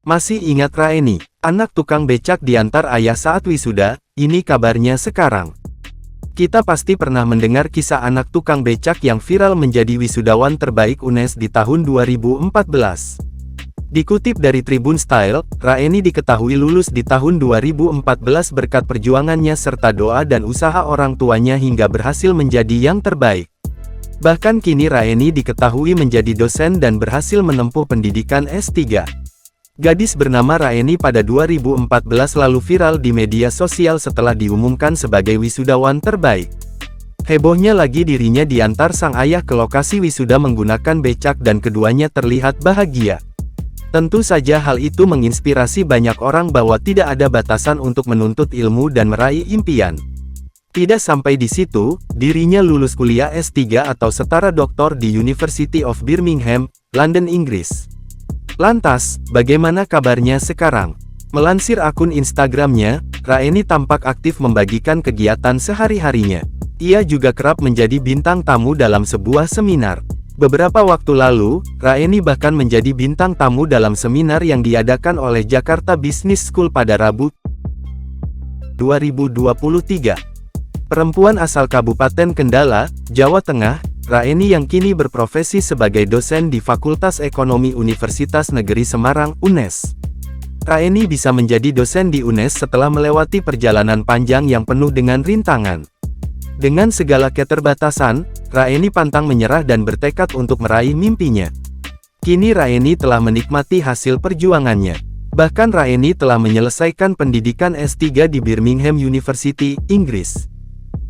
Masih ingat Raeni, anak tukang becak diantar ayah saat wisuda? Ini kabarnya sekarang. Kita pasti pernah mendengar kisah anak tukang becak yang viral menjadi wisudawan terbaik UNES di tahun 2014. Dikutip dari Tribun Style, Raeni diketahui lulus di tahun 2014 berkat perjuangannya serta doa dan usaha orang tuanya hingga berhasil menjadi yang terbaik. Bahkan kini Raeni diketahui menjadi dosen dan berhasil menempuh pendidikan S3. Gadis bernama Raeni pada 2014 lalu viral di media sosial setelah diumumkan sebagai wisudawan terbaik. Hebohnya lagi dirinya diantar sang ayah ke lokasi wisuda menggunakan becak dan keduanya terlihat bahagia. Tentu saja hal itu menginspirasi banyak orang bahwa tidak ada batasan untuk menuntut ilmu dan meraih impian. Tidak sampai di situ, dirinya lulus kuliah S3 atau setara doktor di University of Birmingham, London, Inggris. Lantas, bagaimana kabarnya sekarang? Melansir akun Instagramnya, Raeni tampak aktif membagikan kegiatan sehari-harinya. Ia juga kerap menjadi bintang tamu dalam sebuah seminar. Beberapa waktu lalu, Raeni bahkan menjadi bintang tamu dalam seminar yang diadakan oleh Jakarta Business School pada Rabu 2023. Perempuan asal Kabupaten Kendala, Jawa Tengah, Raeni yang kini berprofesi sebagai dosen di Fakultas Ekonomi Universitas Negeri Semarang, UNES. Raeni bisa menjadi dosen di UNES setelah melewati perjalanan panjang yang penuh dengan rintangan. Dengan segala keterbatasan, Raeni pantang menyerah dan bertekad untuk meraih mimpinya. Kini Raeni telah menikmati hasil perjuangannya. Bahkan Raeni telah menyelesaikan pendidikan S3 di Birmingham University, Inggris.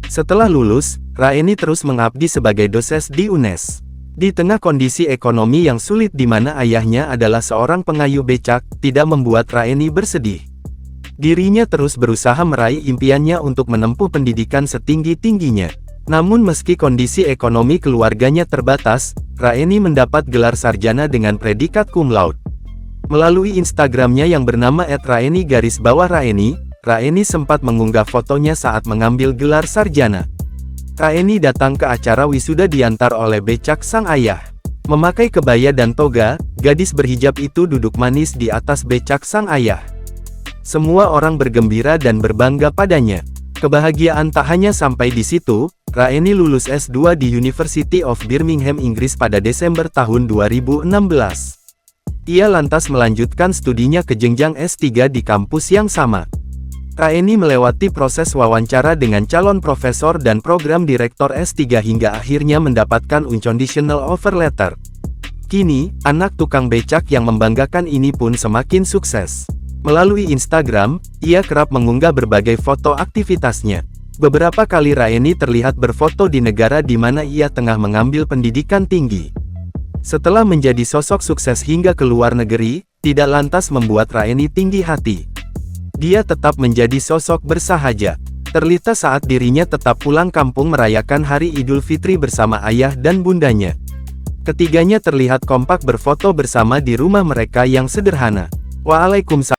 Setelah lulus, Raeni terus mengabdi sebagai dosen di UNES. Di tengah kondisi ekonomi yang sulit di mana ayahnya adalah seorang pengayuh becak, tidak membuat Raeni bersedih. Dirinya terus berusaha meraih impiannya untuk menempuh pendidikan setinggi-tingginya. Namun meski kondisi ekonomi keluarganya terbatas, Raeni mendapat gelar sarjana dengan predikat cum laude. Melalui Instagramnya yang bernama @raeni_raeni, Raeni sempat mengunggah fotonya saat mengambil gelar sarjana. Raeni datang ke acara wisuda diantar oleh becak sang ayah. Memakai kebaya dan toga, gadis berhijab itu duduk manis di atas becak sang ayah. Semua orang bergembira dan berbangga padanya. Kebahagiaan tak hanya sampai di situ, Raeni lulus S2 di University of Birmingham, Inggris pada Desember tahun 2016. Ia lantas melanjutkan studinya ke jenjang S3 di kampus yang sama. Raeni melewati proses wawancara dengan calon profesor dan program direktor S3 hingga akhirnya mendapatkan unconditional offer letter. Kini, anak tukang becak yang membanggakan ini pun semakin sukses. Melalui Instagram, ia kerap mengunggah berbagai foto aktivitasnya. Beberapa kali Raeni terlihat berfoto di negara di mana ia tengah mengambil pendidikan tinggi. Setelah menjadi sosok sukses hingga ke luar negeri, tidak lantas membuat Raeni tinggi hati. Dia tetap menjadi sosok bersahaja. Terlihat saat dirinya tetap pulang kampung merayakan Hari Idul Fitri bersama ayah dan bundanya. Ketiganya terlihat kompak berfoto bersama di rumah mereka yang sederhana. Waalaikumsalam.